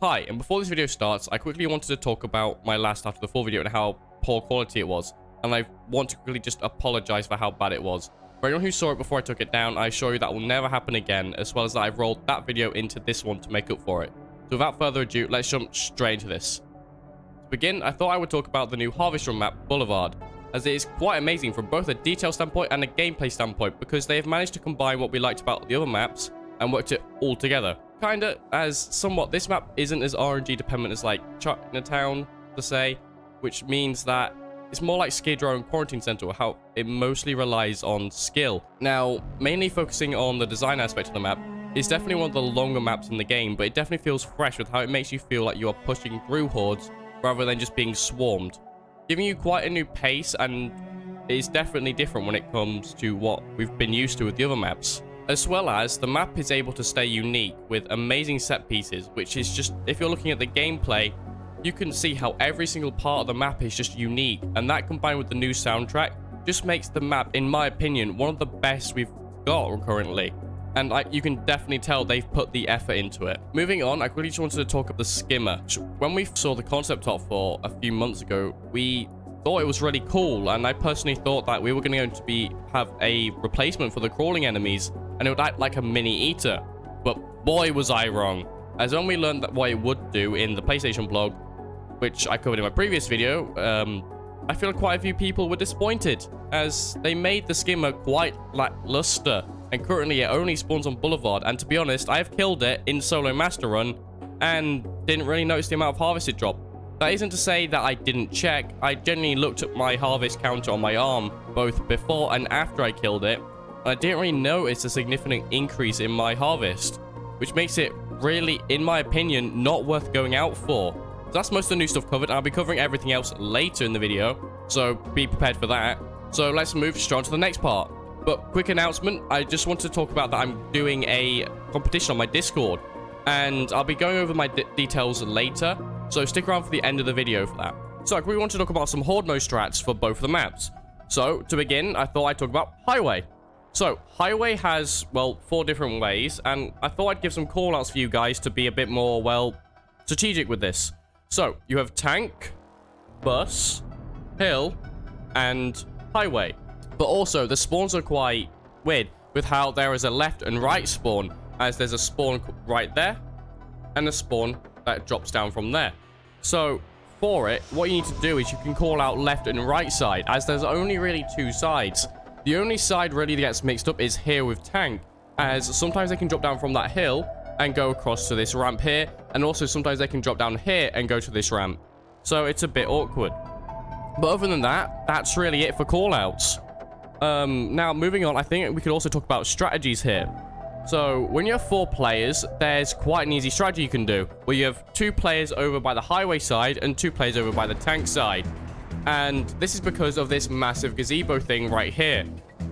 Hi, and before this video starts, I quickly wanted to talk about my last After the Fall video and how poor quality it was. And I want to quickly just apologize for how bad it was. For anyone who saw it before I took it down, I assure you that will never happen again, as well as that I've rolled that video into this one to make up for it. So without further ado, let's jump straight into this. To begin, I thought I would talk about the new Harvest Run map, Boulevard, as it is quite amazing from both a detail standpoint and a gameplay standpoint, because they have managed to combine what we liked about the other maps and worked it all together. Kinda, as somewhat, this map isn't as RNG dependent as like Chinatown, to say, which means that it's more like Skid Row and Quarantine Center, how it mostly relies on skill. Now, mainly focusing on the design aspect of the map, it's definitely one of the longer maps in the game, but it definitely feels fresh with how it makes you feel like you are pushing through hordes rather than just being swarmed, giving you quite a new pace, and it's definitely different when it comes to what we've been used to with the other maps. As well as, the map is able to stay unique with amazing set pieces, which is just, if you're looking at the gameplay, you can see how every single part of the map is just unique, and that combined with the new soundtrack just makes the map, in my opinion, one of the best we've got currently. And you can definitely tell they've put the effort into it. Moving on, I quickly just wanted to talk about the skimmer. When we saw the concept art for a few months ago, we thought it was really cool, and I personally thought that we were going to have a replacement for the crawling enemies, and it would act like a mini eater. But boy was I wrong, as when we learned that what it would do in the PlayStation blog, which I covered in my previous video, I feel quite a few people were disappointed, as they made the skimmer quite lackluster, and currently it only spawns on Boulevard, and to be honest, I have killed it in solo master run, and didn't really notice the amount of harvest it dropped. That isn't to say that I didn't check. I genuinely looked at my harvest counter on my arm, both before and after I killed it, and I didn't really notice a significant increase in my harvest, which makes it really, in my opinion, not worth going out for. So that's most of the new stuff covered, and I'll be covering everything else later in the video, so be prepared for that. So let's move straight on to the next part. But quick announcement, I just want to talk about that I'm doing a competition on my Discord, and I'll be going over my details later, so stick around for the end of the video for that. So we want to talk about some horde mode strats for both of the maps. So to begin, I thought I'd talk about Highway. So Highway has, well, 4 different ways, and I thought I'd give some callouts for you guys to be a bit more, well, strategic with this. So you have tank, bus, hill, and highway. But also the spawns are quite weird with how there is a left and right spawn, as there's a spawn right there and a spawn that drops down from there. So for it, what you need to do is you can call out left and right side, as there's only really 2 sides. The only side really that gets mixed up is here with tank, as sometimes they can drop down from that hill and go across to this ramp here, and also sometimes they can drop down here and go to this ramp. So it's a bit awkward. But other than that, that's really it for callouts. Now moving on, I think we could also talk about strategies here. So when you have 4 players, there's quite an easy strategy you can do, where you have 2 players over by the highway side and 2 players over by the tank side. And this is because of this massive gazebo thing right here.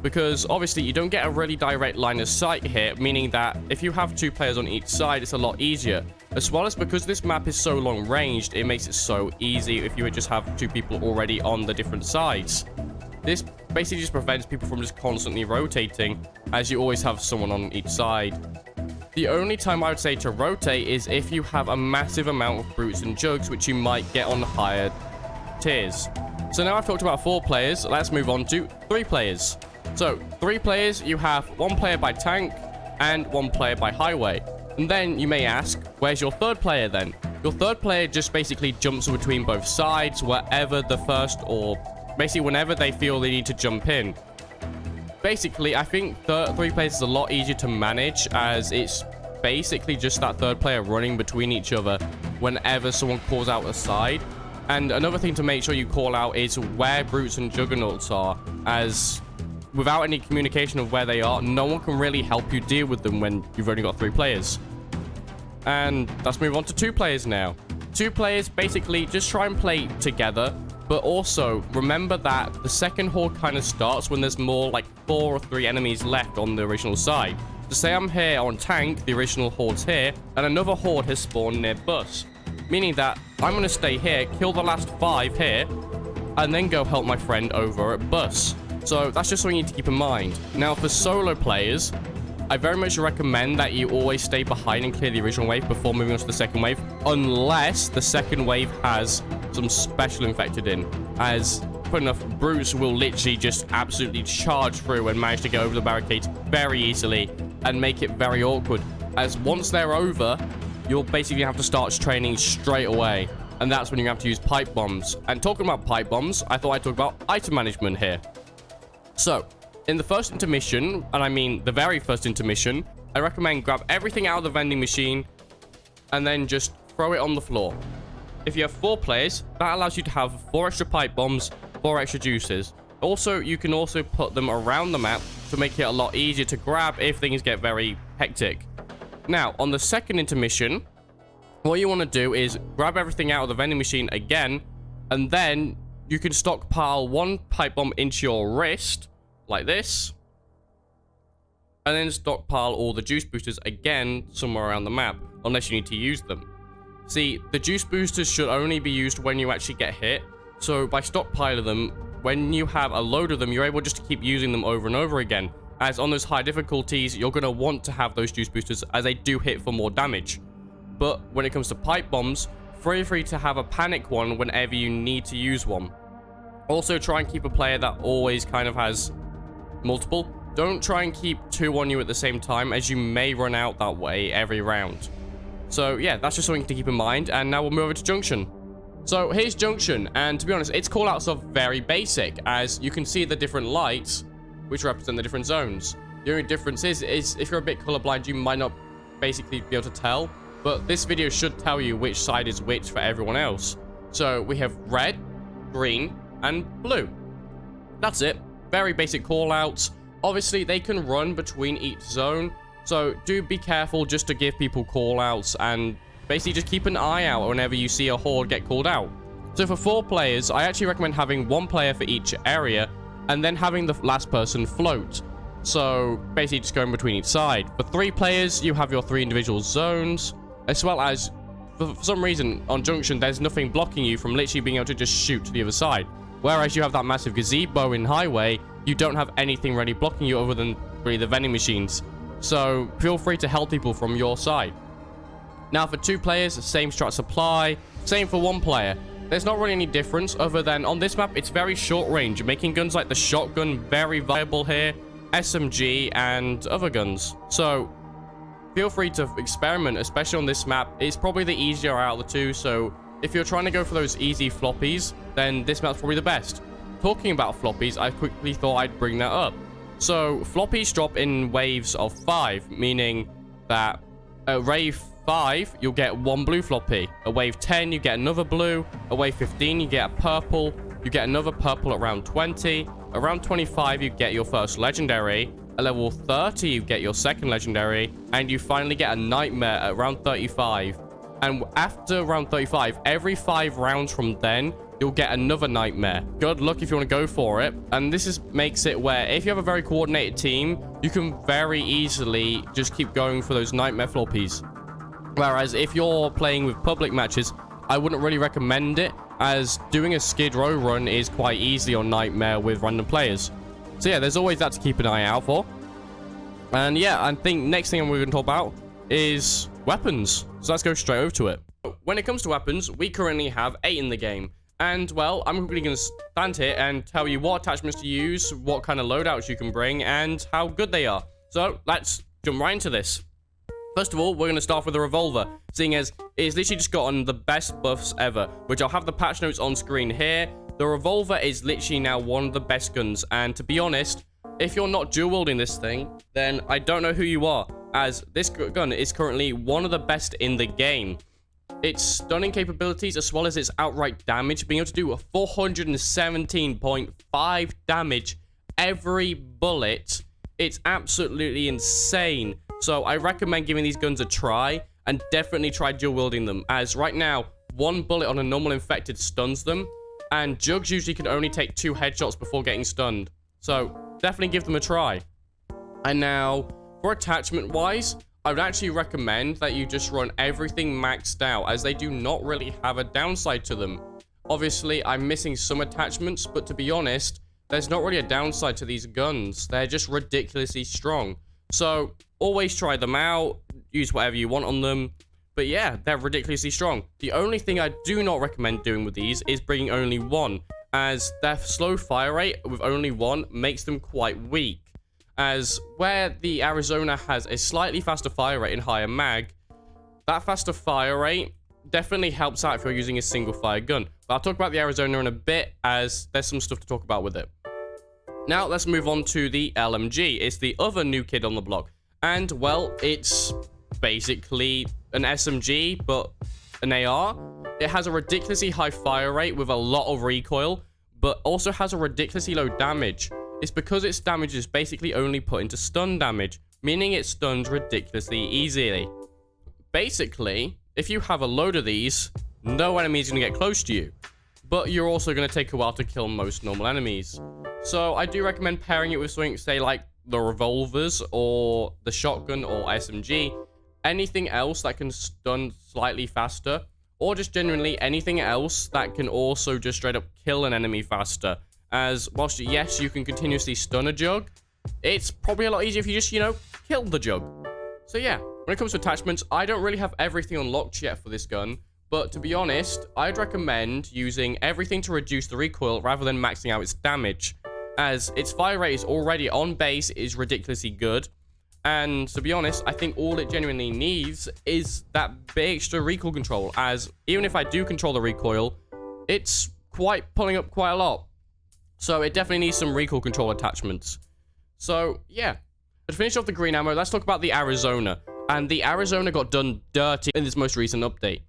Because obviously you don't get a really direct line of sight here, meaning that if you have 2 players on each side, it's a lot easier. As well as because this map is so long ranged, it makes it so easy if you would just have 2 people already on the different sides. This basically just prevents people from just constantly rotating, as you always have someone on each side. The only time I would say to rotate is if you have a massive amount of brutes and jugs, which you might get on higher tiers. So now I've talked about 4 players, let's move on to 3 players. So 3 players, you have 1 player by tank and 1 player by highway. And then you may ask, where's your 3rd player then? Your 3rd player just basically jumps between both sides wherever the first, or basically whenever they feel they need to jump in. Basically, I think 3 players is a lot easier to manage, as it's basically just that 3rd player running between each other whenever someone calls out a side. And another thing to make sure you call out is where brutes and juggernauts are, as without any communication of where they are, no one can really help you deal with them when you've only got 3 players. And let's move on to 2 players now. 2 players basically just try and play together, but also remember that the second horde kind of starts when there's more like 4 or 3 enemies left on the original side. So say I'm here on tank, the original horde's here, and another horde has spawned near bus. Meaning that I'm going to stay here, kill the last 5 here, and then go help my friend over at bus. So that's just something you need to keep in mind. Now for solo players, I very much recommend that you always stay behind and clear the original wave before moving on to the second wave, unless the second wave has some special infected in, as put enough, brutes will literally just absolutely charge through and manage to get over the barricades very easily and make it very awkward, as once they're over, you'll basically have to start training straight away, and that's when you have to use pipe bombs. And talking about pipe bombs, I thought I'd talk about item management here. So in the first intermission, and I mean the very first intermission, I recommend grab everything out of the vending machine and then just throw it on the floor. If you have 4 players, that allows you to have 4 extra pipe bombs, 4 extra juices. Also, you can also put them around the map to make it a lot easier to grab if things get very hectic. Now, on the second intermission, what you want to do is grab everything out of the vending machine again, and then you can stockpile 1 pipe bomb into your wrist, like this, and then stockpile all the juice boosters again somewhere around the map, unless you need to use them. See, the juice boosters should only be used when you actually get hit, so by stockpiling them, when you have a load of them, you're able just to keep using them over and over again, as on those high difficulties, you're going to want to have those juice boosters as they do hit for more damage. But when it comes to pipe bombs, feel free to have a panic one whenever you need to use one. Also, try and keep a player that always kind of has multiple. Don't try and keep 2 on you at the same time, as you may run out that way every round. So yeah, that's just something to keep in mind, and now we'll move over to Junction. So here's Junction, and to be honest, its callouts are very basic, as you can see the different lights, which represent the different zones. The only difference is if you're a bit colorblind, you might not basically be able to tell, but this video should tell you which side is which for everyone else. So we have red, green, and blue. That's it. Very basic callouts. Obviously, they can run between each zone, so do be careful just to give people callouts, and basically just keep an eye out whenever you see a horde get called out. So for 4 players, I actually recommend having 1 player for each area, and then having the last person float. So basically just going between each side. For 3 players, you have your 3 individual zones, as well as, for some reason, on Junction, there's nothing blocking you from literally being able to just shoot to the other side. Whereas you have that massive gazebo in Highway, you don't have anything really blocking you other than really the vending machines. So feel free to help people from your side. Now for 2 players, same strat supply, same for 1 player. There's not really any difference other than on this map, it's very short range, making guns like the shotgun very viable here, SMG and other guns. So feel free to experiment, especially on this map. It's probably the easier out of the 2, so if you're trying to go for those easy floppies, then this map's probably the best. Talking about floppies, I quickly thought I'd bring that up. So floppies drop in waves of 5, meaning that at wave 5, you'll get 1 blue floppy. At wave 10, you get another blue. At wave 15, you get a purple. You get another purple at round 20. Around 25, you get your first legendary. At level 30, you get your second legendary. And you finally get a nightmare at round 35. And after round 35, every 5 rounds from then, you'll get another nightmare. Good luck if you want to go for it. And this makes it where if you have a very coordinated team, you can very easily just keep going for those nightmare floppies. Whereas if you're playing with public matches, I wouldn't really recommend it, as doing a skid row run is quite easy on nightmare with random players. So yeah, there's always that to keep an eye out for. And yeah, I think next thing we're going to talk about is weapons. So let's go straight over to it. When it comes to weapons, we currently have 8 in the game. And, well, I'm really going to stand here and tell you what attachments to use, what kind of loadouts you can bring, and how good they are. So, let's jump right into this. First of all, we're going to start with the revolver, seeing as it's literally just gotten the best buffs ever, which I'll have the patch notes on screen here. The revolver is literally now one of the best guns, and to be honest, if you're not dual wielding this thing, then I don't know who you are, as this gun is currently one of the best in the game. Its stunning capabilities, as well as its outright damage, being able to do a 417.5 damage every bullet, it's absolutely insane. So I recommend giving these guns a try, and definitely try dual wielding them, as right now 1 bullet on a normal infected stuns them, and jugs usually can only take 2 headshots before getting stunned. So definitely give them a try. And now for attachment wise, I would actually recommend that you just run everything maxed out, as they do not really have a downside to them. Obviously, I'm missing some attachments, but to be honest, there's not really a downside to these guns. They're just ridiculously strong. So Always try them out, use whatever you want on them. But yeah, they're ridiculously strong. The only thing I do not recommend doing with these is bringing only one, as their slow fire rate with only one makes them quite weak. As where the Arizona has a slightly faster fire rate and higher mag, that faster fire rate definitely helps out if you're using a single fire gun. But I'll talk about the Arizona in a bit, as there's some stuff to talk about with it. Now let's move on to the LMG. It's the other new kid on the block. And well, it's basically an SMG, but an AR. It has a ridiculously high fire rate with a lot of recoil, but also has a ridiculously low damage. It's because its damage is basically only put into stun damage, meaning it stuns ridiculously easily. Basically, if you have a load of these, no enemy is going to get close to you, but you're also going to take a while to kill most normal enemies. So I do recommend pairing it with something, say, like the revolvers or the shotgun or SMG. Anything else that can stun slightly faster, or just genuinely anything else that can also just straight up kill an enemy faster. As whilst, yes, you can continuously stun a jug, it's probably a lot easier if you just, kill the jug. So yeah, when it comes to attachments, I don't really have everything unlocked yet for this gun, but to be honest, I'd recommend using everything to reduce the recoil rather than maxing out its damage, as its fire rate is already on base is ridiculously good. And to be honest, I think all it genuinely needs is that big extra recoil control, as even if I do control the recoil, it's pulling up quite a lot. So it definitely needs some recoil control attachments. So yeah, to finish off the green ammo, let's talk about the Arizona. And the Arizona got done dirty in this most recent update,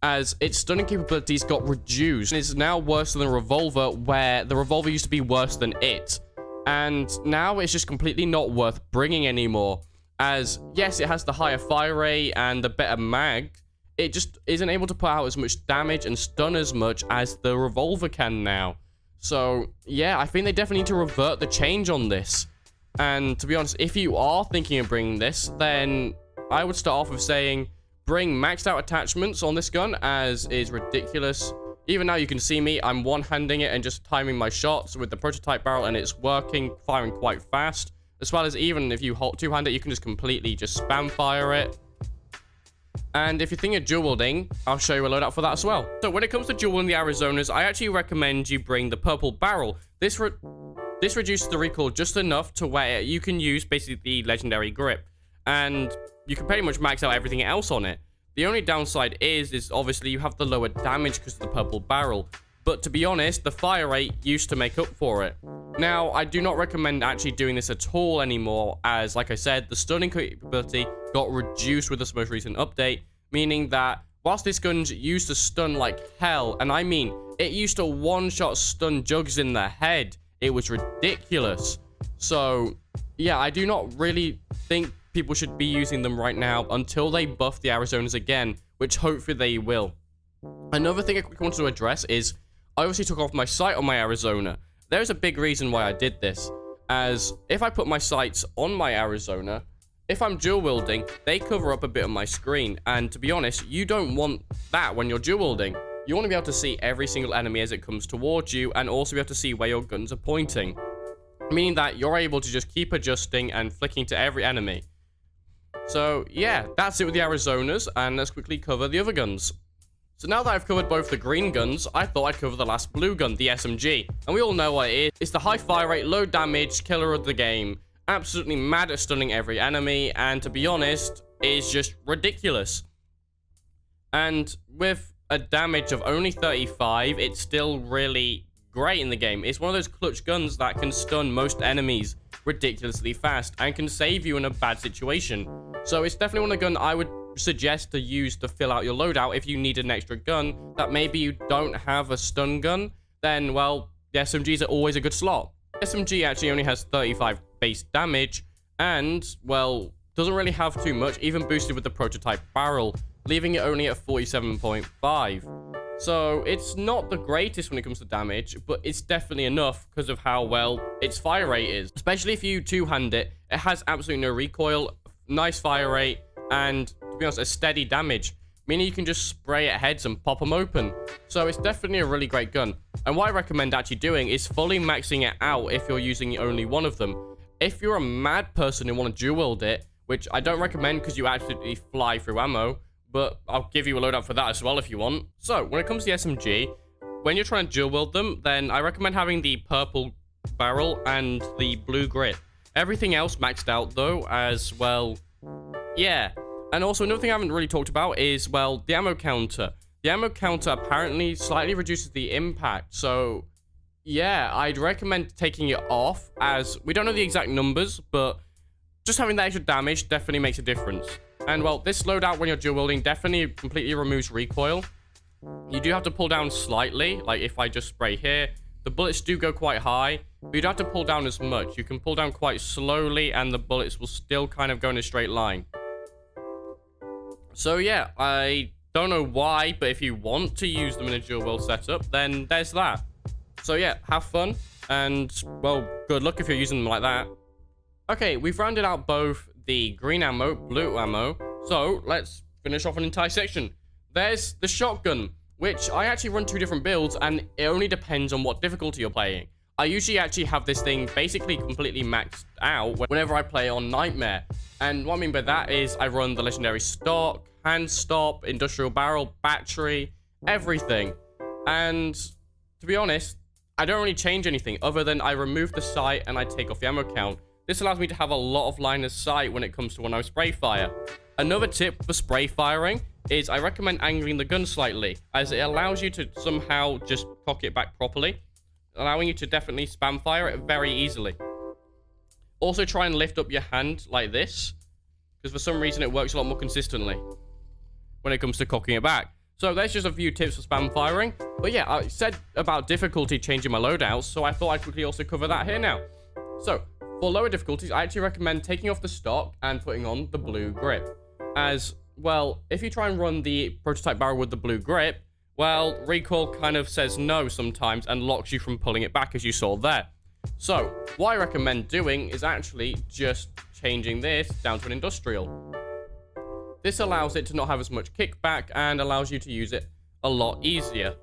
as its stunning capabilities got reduced. It's now worse than the revolver, where the revolver used to be worse than it. And now it's just completely not worth bringing anymore, as yes, it has the higher fire rate and the better mag. It just isn't able to put out as much damage and stun as much as the revolver can now. So yeah, I think they definitely need to revert the change on this. And to be honest, if you are thinking of bringing this, then I would start off with saying bring maxed out attachments on this gun, as is ridiculous. Even now you can see me, I'm one-handing it and just timing my shots with the prototype barrel, and it's working, firing quite fast. As well as even if you hold two-hand it, you can just completely just spam fire it. And if you're thinking of dual wielding, I'll show you a loadout for that as well. So when it comes to dual wielding the Arizonas, I actually recommend you bring the purple barrel. This reduces the recoil just enough to where you can use basically the legendary grip, and you can pretty much max out everything else on it. The only downside is obviously you have the lower damage because of the purple barrel. But to be honest, the fire rate used to make up for it. Now, I do not recommend actually doing this at all anymore, as like I said, the stunning capability got reduced with this most recent update, meaning that whilst this gun used to stun like hell, and I mean, it used to one-shot stun jugs in the head. It was ridiculous. So yeah, I do not really think people should be using them right now until they buff the Arizonas again, which hopefully they will. Another thing I quickly wanted to address is I obviously took off my sight on my Arizona. There's a big reason why I did this, as if I put my sights on my Arizona, if I'm dual wielding, they cover up a bit of my screen, and to be honest, you don't want that when you're dual wielding. You want to be able to see every single enemy as it comes towards you, and also be able to see where your guns are pointing, meaning that you're able to just keep adjusting and flicking to every enemy. So yeah, that's it with the Arizonas, and let's quickly cover the other guns. So now that I've covered both the green guns, I thought I'd cover the last blue gun, the SMG. And we all know what it is. It's the high fire rate, low damage killer of the game. Absolutely mad at stunning every enemy, and to be honest, is just ridiculous. And with a damage of only 35, it's still really great in the game. It's one of those clutch guns that can stun most enemies ridiculously fast and can save you in a bad situation. So it's definitely one of the gun I would suggest to use to fill out your loadout if you need an extra gun that maybe you don't have a stun gun. Then, well, the SMGs are always a good slot. SMG actually only has 35 base damage and, well, doesn't really have too much, even boosted with the prototype barrel, leaving it only at 47.5. So it's not the greatest when it comes to damage, but it's definitely enough because of how well its fire rate is. Especially if you two-hand it, it has absolutely no recoil, nice fire rate, and to be honest, a steady damage, meaning you can just spray at heads and pop them open. So it's definitely a really great gun. And what I recommend actually doing is fully maxing it out if you're using only one of them. If you're a mad person who want to dual wield it, which I don't recommend because you absolutely fly through ammo, but I'll give you a loadout for that as well if you want. So, when it comes to the SMG, when you're trying to dual wield them, then I recommend having the purple barrel and the blue grip. Everything else maxed out though, as well. Yeah. And also another thing I haven't really talked about is, well, the ammo counter. The ammo counter apparently slightly reduces the impact. So, yeah, I'd recommend taking it off, as we don't know the exact numbers, but just having that extra damage definitely makes a difference. And, well, this loadout when you're dual wielding definitely completely removes recoil. You do have to pull down slightly, like if I just spray here. The bullets do go quite high, but you don't have to pull down as much. You can pull down quite slowly, and the bullets will still kind of go in a straight line. So, yeah, I don't know why, but if you want to use them in a dual wield setup, then there's that. So, yeah, have fun, and, well, good luck if you're using them like that. Okay, we've rounded out both the green ammo, blue ammo, so let's finish off an entire section. There's the shotgun, which I actually run 2 different builds, and it only depends on what difficulty you're playing. I usually actually have this thing basically completely maxed out whenever I play on Nightmare. And what I mean by that is I run the legendary stock, hand stop, industrial barrel, battery, everything. And to be honest, I don't really change anything other than I remove the sight and I take off the ammo count. This allows me to have a lot of line of sight when it comes to when I spray fire. Another tip for spray firing is I recommend angling the gun slightly, as it allows you to somehow just cock it back properly, allowing you to definitely spam fire it very easily. Also try and lift up your hand like this, because for some reason it works a lot more consistently when it comes to cocking it back. So there's just a few tips for spam firing. But yeah, I said about difficulty changing my loadouts, so I thought I'd quickly also cover that here now. So for lower difficulties, I actually recommend taking off the stock and putting on the blue grip. As, well, if you try and run the prototype barrel with the blue grip, well, recoil kind of says no sometimes and locks you from pulling it back, as you saw there. So, what I recommend doing is actually just changing this down to an industrial. This allows it to not have as much kickback and allows you to use it a lot easier,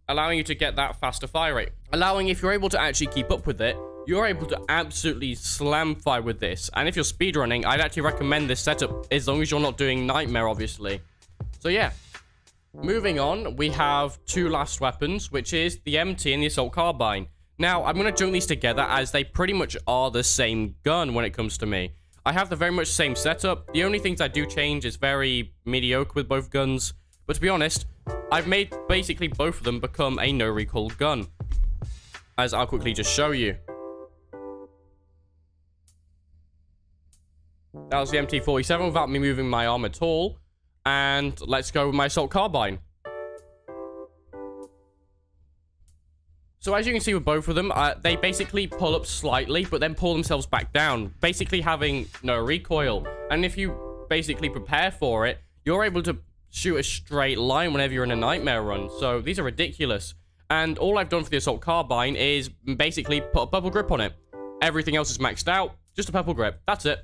allowing you to get that faster fire rate. Allowing, if you're able to actually keep up with it, you're able to absolutely slam fire with this. And if you're speedrunning, I'd actually recommend this setup, as long as you're not doing Nightmare, obviously. So yeah, moving on, we have 2 last weapons, which is the MT and the Assault Carbine. Now, I'm going to join these together as they pretty much are the same gun when it comes to me. I have the very much same setup. The only things I do change is very mediocre with both guns. But to be honest, I've made basically both of them become a no recoil gun, as I'll quickly just show you. That was the MT-47 without me moving my arm at all. And let's go with my Assault Carbine. So as you can see with both of them, they basically pull up slightly, but then pull themselves back down, basically having no recoil. And if you basically prepare for it, you're able to shoot a straight line whenever you're in a Nightmare run. So these are ridiculous. And all I've done for the Assault Carbine is basically put a purple grip on it. Everything else is maxed out, just a purple grip. That's it.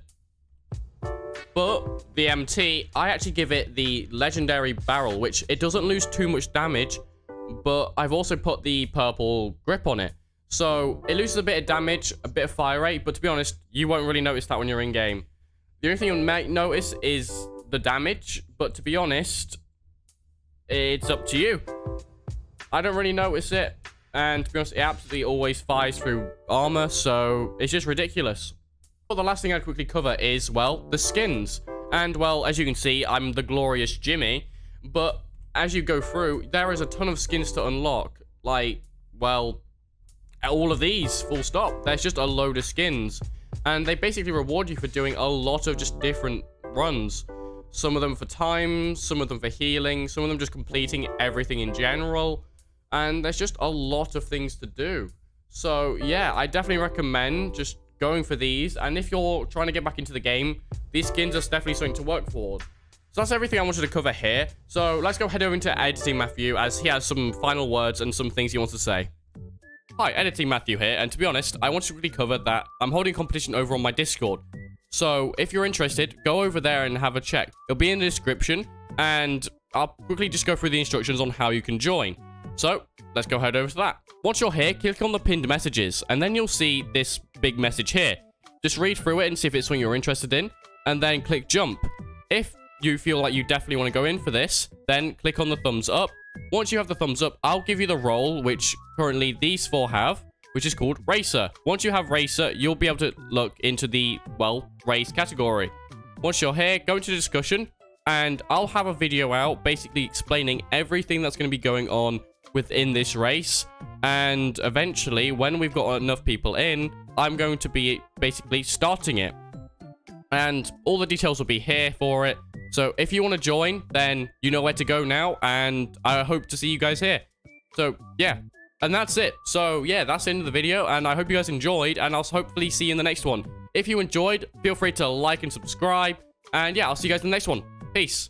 But the MT, I actually give it the legendary barrel, which it doesn't lose too much damage, but I've also put the purple grip on it. So it loses a bit of damage, a bit of fire rate, but to be honest, you won't really notice that when you're in game. The only thing you might notice is the damage, but to be honest, it's up to you. I don't really notice it, and to be honest, it absolutely always fires through armor, so it's just ridiculous. Well, the last thing I'd quickly cover is, well, the skins. And, well, as you can see, I'm the glorious Jimmy. But as you go through, there is a ton of skins to unlock. Like, well, all of these, full stop. There's just a load of skins. And they basically reward you for doing a lot of just different runs. Some of them for time, some of them for healing, some of them just completing everything in general. And there's just a lot of things to do. So, yeah, I definitely recommend just going for these. And if you're trying to get back into the game, these skins are definitely something to work for. So that's everything I wanted to cover here. So let's go head over into Editing Matthew, as he has some final words and some things he wants to say. Hi, Editing Matthew here, and to be honest, I want to quickly cover that I'm holding a competition over on my Discord. So if you're interested, go over there and have a check. It'll be in the description, and I'll quickly just go through the instructions on how you can join. So let's go head over to that. Once you're here, click on the pinned messages, and then you'll see this big message here. just read through it and see if it's something you're interested in, and then click jump. If you feel like you definitely want to go in for this, then click on the thumbs up. Once you have the thumbs up, I'll give you the role, which currently these 4 have, which is called Racer. Once you have Racer, you'll be able to look into the, well, race category. Once you're here, go into the discussion, and I'll have a video out basically explaining everything that's going to be going on within this race. And eventually, when we've got enough people in, I'm going to be basically starting it. And all the details will be here for it. So if you want to join, then you know where to go now. And I hope to see you guys here. So yeah, and that's it. So yeah, that's the end of the video. And I hope you guys enjoyed. And I'll hopefully see you in the next one. If you enjoyed, feel free to like and subscribe. And yeah, I'll see you guys in the next one. Peace.